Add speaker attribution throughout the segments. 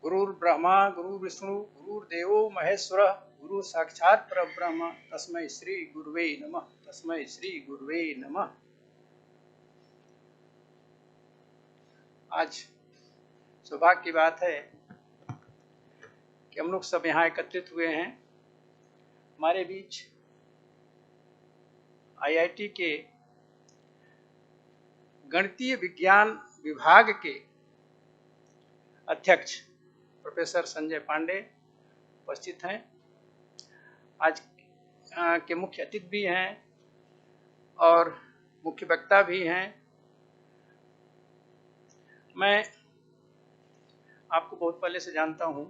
Speaker 1: गुरुर्ब्रह्मा गुरुर्विष्णु गुरुर्देवो महेश्वर गुरु साक्षात परब्रह्म तस्मै श्री गुरुवे नमः। तस्मै श्री गुरुवे नमः। आज सौभाग्य की बात है कि हम लोग सब यहाँ एकत्रित हुए हैं। हमारे बीच आईआईटी के गणितीय विज्ञान विभाग के अध्यक्ष प्रोफेसर संजय पांडे उपस्थित हैं। आज के मुख्य अतिथि भी हैं और मुख्य वक्ता भी हैं। मैं आपको बहुत पहले से जानता हूं।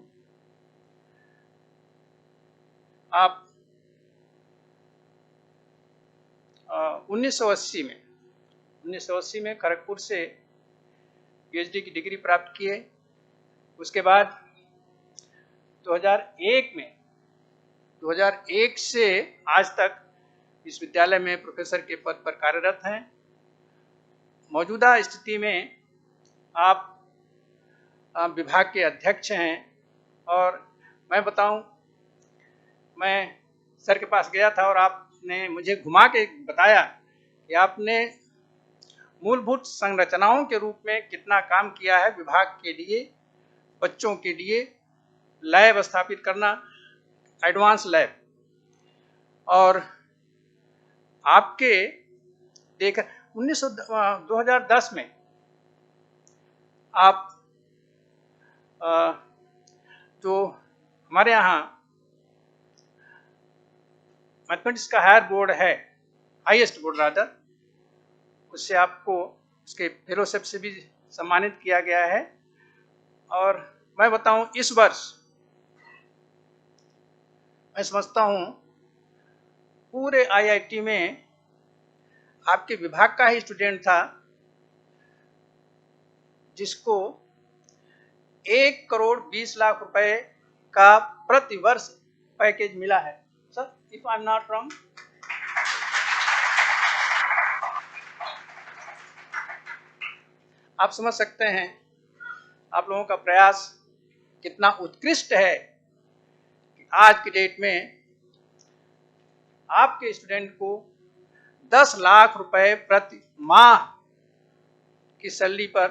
Speaker 1: आप 1980 में खड़गपुर से पीएचडी की डिग्री प्राप्त किए। उसके बाद 2001 से आज तक इस विद्यालय में प्रोफेसर के पद पर कार्यरत हैं। मौजूदा स्थिति में आप विभाग के अध्यक्ष हैं और मैं बताऊं, मैं सर के पास गया था और आपने मुझे घुमा के बताया कि आपने मूलभूत संरचनाओं के रूप में कितना काम किया है विभाग के लिए, बच्चों के लिए लैब स्थापित करना, एडवांस लैब। और आपके 2010 में आप जो हमारे यहाँ मैथमेटिक्स का हायर बोर्ड है, हाईएस्ट बोर्ड रादर, उससे आपको उसके फेलोशिप से भी सम्मानित किया गया है। और मैं बताऊं, इस वर्ष मैं समझता हूं पूरे आईआईटी में आपके विभाग का ही स्टूडेंट था जिसको 1,20,00,000 रुपए का प्रतिवर्ष पैकेज मिला है। Sir, if I am not wrong. आप समझ सकते हैं आप लोगों का प्रयास कितना उत्कृष्ट है कि आज की डेट में आपके स्टूडेंट को 10 लाख रुपए प्रति माह की सैलरी पर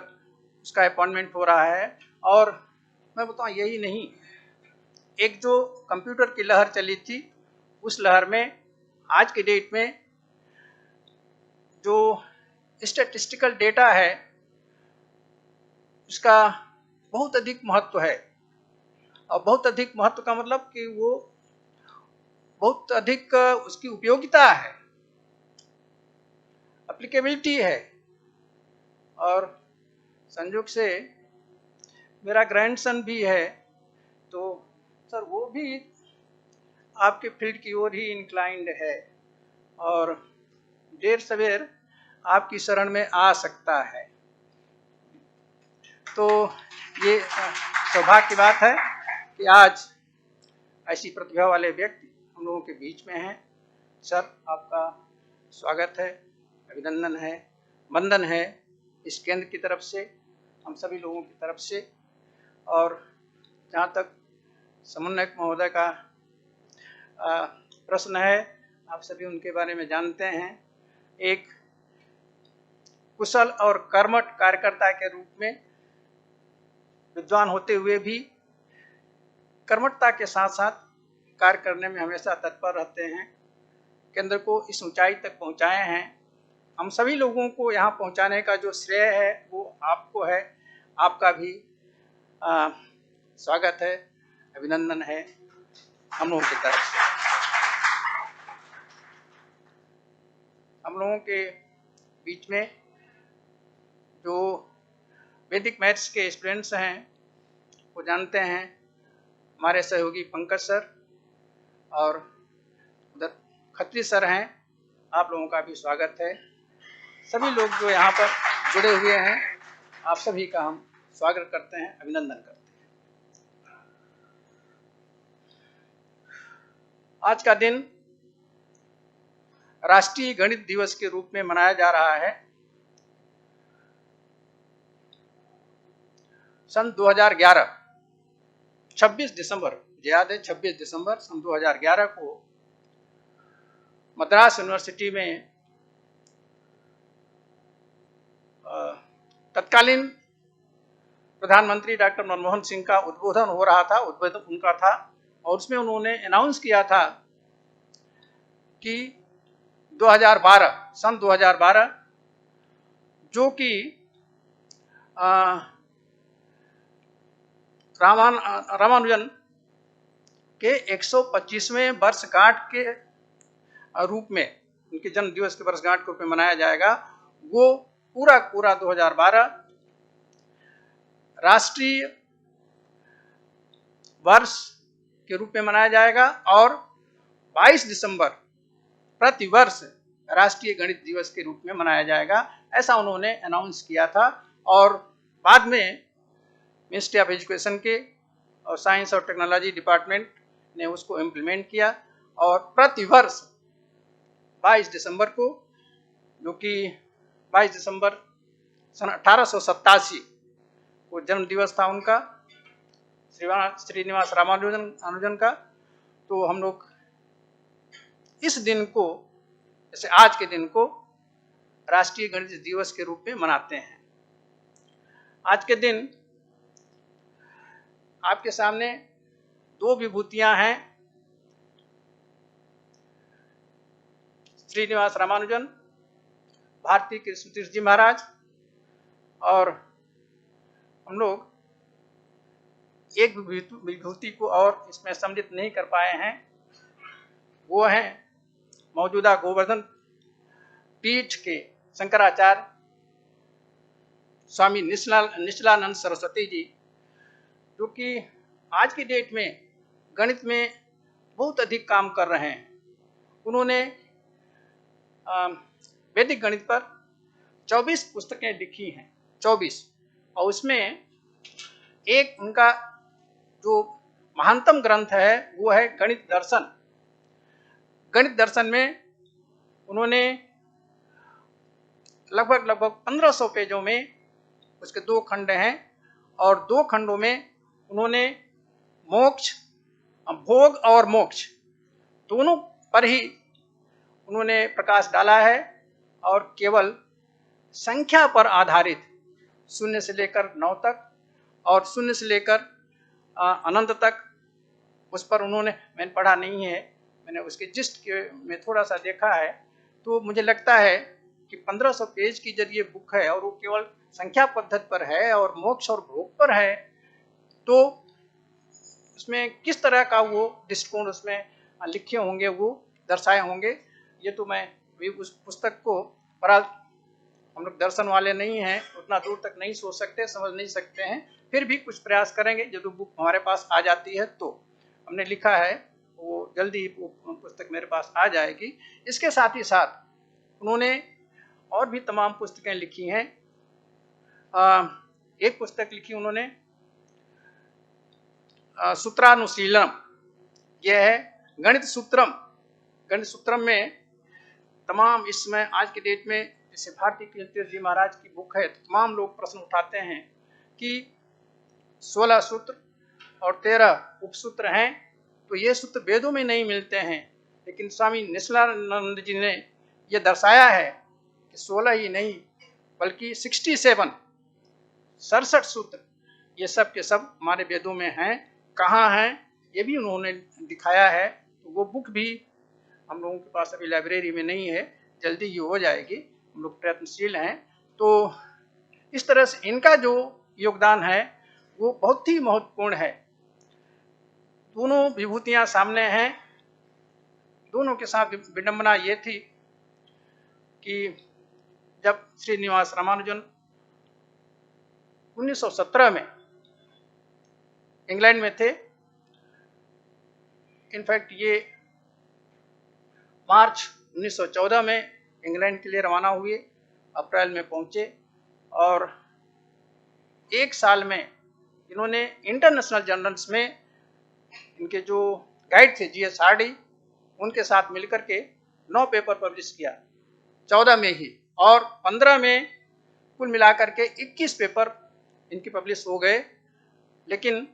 Speaker 1: उसका अपॉइंटमेंट हो रहा है। और मैं बताऊं, यही नहीं, एक जो कंप्यूटर की लहर चली थी, उस लहर में आज की डेट में जो स्टैटिस्टिकल डेटा है उसका बहुत अधिक महत्व है। और बहुत अधिक महत्व का मतलब कि वो बहुत अधिक उसकी उपयोगिता है, एप्लीकेबिलिटी है। और संयोग से मेरा ग्रैंडसन भी है, तो सर वो भी आपके फील्ड की ओर ही इंक्लाइंड है और देर सवेर आपकी शरण में आ सकता है। तो ये सौभाग्य की बात है कि आज ऐसी प्रतिभा वाले व्यक्ति हम लोगों के बीच में हैं। सर, आपका स्वागत है, अभिनंदन है, वंदन है इस केंद्र की तरफ से, हम सभी लोगों की तरफ से। और जहाँ तक समन्वयक महोदय का प्रश्न है, आप सभी उनके बारे में जानते हैं। एक कुशल और कर्मठ कार्यकर्ता के रूप में विद्वान होते हुए भी कर्मठता के साथ साथ कार्य करने में हमेशा तत्पर रहते हैं। केंद्र को इस ऊंचाई तक पहुंचाए हैं। हम सभी लोगों को यहाँ पहुंचाने का जो श्रेय है वो आपको है। आपका भी स्वागत है, अभिनंदन है हम लोगों की तरफ से। हम लोगों के बीच में जो वैदिक मैथ्स के स्टूडेंट्स हैं वो जानते हैं, हमारे सहयोगी पंकज सर और उधर खत्री सर हैं। आप लोगों का भी स्वागत है। सभी लोग जो यहाँ पर जुड़े हुए हैं, आप सभी का हम स्वागत करते हैं, अभिनंदन करते हैं। आज का दिन राष्ट्रीय गणित दिवस के रूप में मनाया जा रहा है। सन 2011 26 दिसंबर, मुझे याद है 26 दिसंबर सन 2011 को मद्रास यूनिवर्सिटी में तत्कालीन प्रधानमंत्री डॉक्टर मनमोहन सिंह का उद्बोधन हो रहा था, उद्बोधन उनका था, और उसमें उन्होंने अनाउंस किया था कि 2012 सन 2012 जो कि रामानुजन के 125वें वर्षगांठ के रूप में, उनके जन्म दिवस के वर्षगांठ के रूप में मनाया जाएगा। वो पूरा 2012 राष्ट्रीय वर्ष के रूप में मनाया जाएगा और 22 दिसंबर प्रतिवर्ष राष्ट्रीय गणित दिवस के रूप में मनाया जाएगा, ऐसा उन्होंने अनाउंस किया था। और बाद में मिनिस्ट्री ऑफ एजुकेशन के और साइंस और टेक्नोलॉजी डिपार्टमेंट ने उसको इम्प्लीमेंट किया और प्रतिवर्ष 22 दिसंबर को, जो कि 22 दिसंबर सन 1887 को जन्म दिवस था उनका, श्रीनिवास रामानुजन का, तो हम लोग इस दिन को, जैसे आज के दिन को, राष्ट्रीय गणित दिवस के रूप में मनाते हैं। आज के दिन आपके सामने दो विभूतियां हैं, श्रीनिवास रामानुजन, भारती कृष्ण तीर्थ जी महाराज, और हम लोग एक विभूति को और इसमें सम्मिलित नहीं कर पाए हैं, वो हैं मौजूदा गोवर्धन पीठ के शंकराचार्य स्वामी निश्चलानंद सरस्वती जी, जो कि आज की डेट में गणित में बहुत अधिक काम कर रहे हैं। उन्होंने वैदिक गणित पर 24 पुस्तकें लिखी हैं, 24, और उसमें एक उनका जो महानतम ग्रंथ है वो है गणित दर्शन। गणित दर्शन में उन्होंने लगभग 1500 पेजों में, उसके 2 खंड हैं, और 2 खंडों में उन्होंने मोक्ष, भोग और मोक्ष दोनों पर ही उन्होंने प्रकाश डाला है, और केवल संख्या पर आधारित 0 से लेकर 9 तक और 0 से लेकर अनंत तक, उस पर उन्होंने, मैंने पढ़ा नहीं है, मैंने उसके जिस्ट के में थोड़ा सा देखा है, तो मुझे लगता है कि 1500 पेज की जब ये बुक है और वो केवल संख्या पद्धति पर है और मोक्ष और भोग पर है, तो उसमें किस तरह का वो दृष्टिकोण उसमें लिखे होंगे, वो दर्शाए होंगे, ये तो मैं भी उस पुस्तक को पढ़ा, हम लोग दर्शन वाले नहीं हैं, उतना दूर तक नहीं सोच सकते, समझ नहीं सकते हैं, फिर भी कुछ प्रयास करेंगे। जब बुक हमारे पास आ जाती है तो हमने लिखा है, वो जल्दी वो पुस्तक मेरे पास आ जाएगी। इसके साथ ही साथ उन्होंने और भी तमाम पुस्तकें लिखी हैं। एक पुस्तक लिखी उन्होंने सूत्रानुशीलनम, यह है गणित सूत्रम। गणित सूत्रम में तमाम, इसमें आज की डेट में जैसे भारती कृष्ण जी महाराज की बुक है, तो तमाम लोग प्रश्न उठाते हैं कि 16 सूत्र और 13 उपसूत्र हैं, तो ये सूत्र वेदों में नहीं मिलते हैं, लेकिन स्वामी निश्चलानंद जी ने यह दर्शाया है कि 16 ही नहीं बल्कि 67 सूत्र, ये सब के सब हमारे वेदों में हैं। कहाँ हैं ये भी उन्होंने दिखाया है। तो वो बुक भी हम लोगों के पास अभी लाइब्रेरी में नहीं है, जल्दी ही हो जाएगी, हम लोग प्रयत्नशील हैं। तो इस तरह से इनका जो योगदान है वो बहुत ही महत्वपूर्ण है। दोनों विभूतियां सामने हैं। दोनों के साथ विडंबना ये थी कि जब श्रीनिवास रामानुजन 1917 में इंग्लैंड में थे, इनफैक्ट ये मार्च 1914 में इंग्लैंड के लिए रवाना हुए, अप्रैल में पहुंचे, और 1 साल में इन्होंने इंटरनेशनल जर्नल्स में इनके जो गाइड थे GSRD, उनके साथ मिलकर के 9 पेपर पब्लिश किया 14 में ही, और 15 में कुल मिलाकर के 21 पेपर इनकी पब्लिश हो गए। लेकिन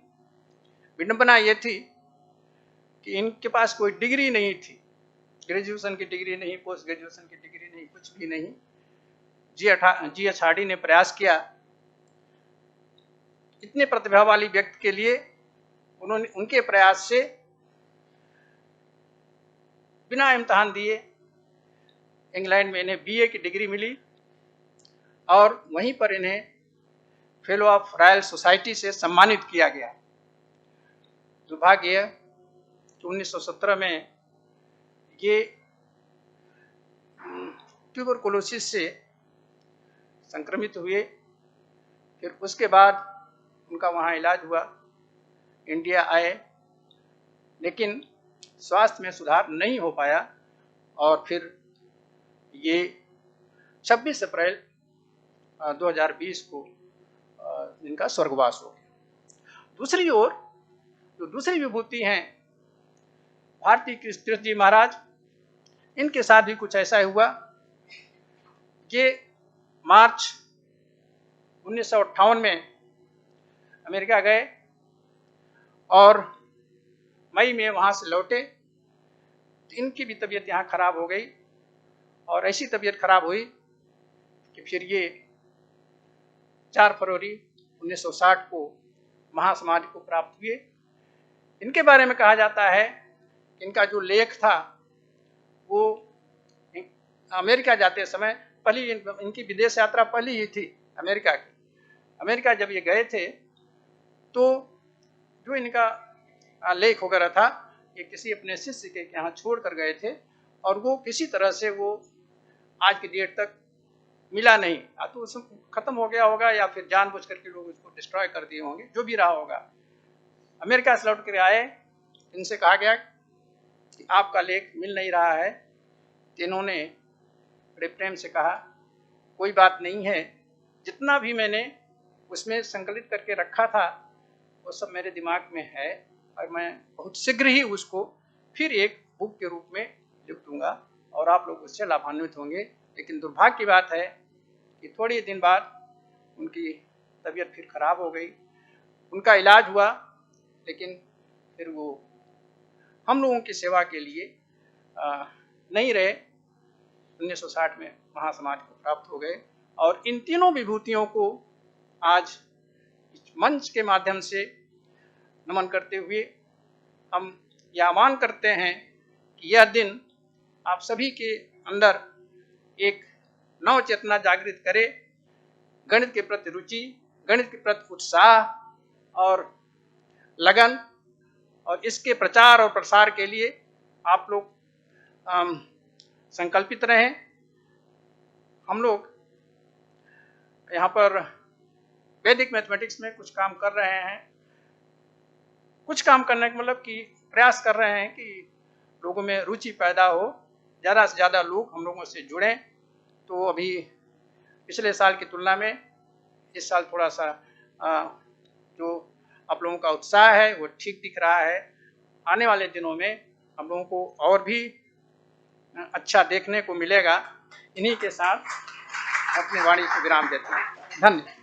Speaker 1: विडंबना ये थी कि इनके पास कोई डिग्री नहीं थी, ग्रेजुएशन की डिग्री नहीं, पोस्ट ग्रेजुएशन की डिग्री नहीं, कुछ भी नहीं। जी.एच. हार्डी ने प्रयास किया, इतने प्रतिभावाली व्यक्ति के लिए उन्होंने उनके प्रयास से बिना इम्तिहान दिए इंग्लैंड में इन्हें बीए की डिग्री मिली और वहीं पर इन्हें फेलो ऑफ रॉयल सोसाइटी से सम्मानित किया गया। दुर्भाग्य कि 1917 में ये ट्यूबरकुलोसिस से संक्रमित हुए, फिर उसके बाद उनका वहाँ इलाज हुआ, इंडिया आए, लेकिन स्वास्थ्य में सुधार नहीं हो पाया और फिर ये 26 अप्रैल 2020 को इनका स्वर्गवास हो गया। दूसरी ओर जो दूसरी विभूति हैं भारती कृष्ण तीर्थ जी महाराज, इनके साथ भी कुछ ऐसा हुआ। ये मार्च 1958 में अमेरिका गए और मई में वहाँ से लौटे, तो इनकी भी तबीयत यहाँ खराब हो गई और ऐसी तबीयत खराब हुई कि फिर ये 4 फरवरी 1960 को महासमाधि को प्राप्त हुए। इनके बारे में कहा जाता है कि इनका जो लेख था वो अमेरिका जाते समय पहली इनकी विदेश यात्रा पहली ही थी अमेरिका की। अमेरिका जब ये गए थे तो जो इनका लेख वगैरह था ये किसी अपने शिष्य के यहाँ छोड़ कर गए थे और वो किसी तरह से वो आज की डेट तक मिला नहीं, या तो उसमें खत्म हो गया होगा या फिर जानबूझ करके लोग उसको डिस्ट्रॉय कर दिए होंगे, जो भी रहा होगा। अमेरिका से लौट कर आए, इनसे कहा गया कि आपका लेख मिल नहीं रहा है। तो इन्होंने बड़े प्रेम से कहा कोई बात नहीं है, जितना भी मैंने उसमें संकलित करके रखा था वो सब मेरे दिमाग में है और मैं बहुत शीघ्र ही उसको फिर एक बुक के रूप में लिख दूंगा और आप लोग उससे लाभान्वित होंगे। लेकिन दुर्भाग्य की बात है कि थोड़े दिन बाद उनकी तबीयत फिर खराब हो गई, उनका इलाज हुआ, लेकिन फिर वो हम लोगों की सेवा के लिए नहीं रहे। 1960 में महासमाधि को प्राप्त हो गए और इन तीनों विभूतियों को आज इस मंच के माध्यम से नमन करते हुए हम यह आह्वान करते हैं कि यह दिन आप सभी के अंदर एक नव चेतना जागृत करे, गणित के प्रति रुचि, गणित के प्रति उत्साह और लगन, और इसके प्रचार और प्रसार के लिए आप लोग संकल्पित रहें। हम लोग यहाँ पर वैदिक मैथमेटिक्स में कुछ काम कर रहे हैं, कुछ काम करने का मतलब कि प्रयास कर रहे हैं कि लोगों में रुचि पैदा हो, ज़्यादा से ज़्यादा लोग हम लोगों से जुड़ें। तो अभी पिछले साल की तुलना में इस साल थोड़ा सा जो आप लोगों का उत्साह है वो ठीक दिख रहा है। आने वाले दिनों में हम लोगों को और भी अच्छा देखने को मिलेगा। इन्हीं के साथ अपनी वाणी को विराम देता हूँ। धन्यवाद।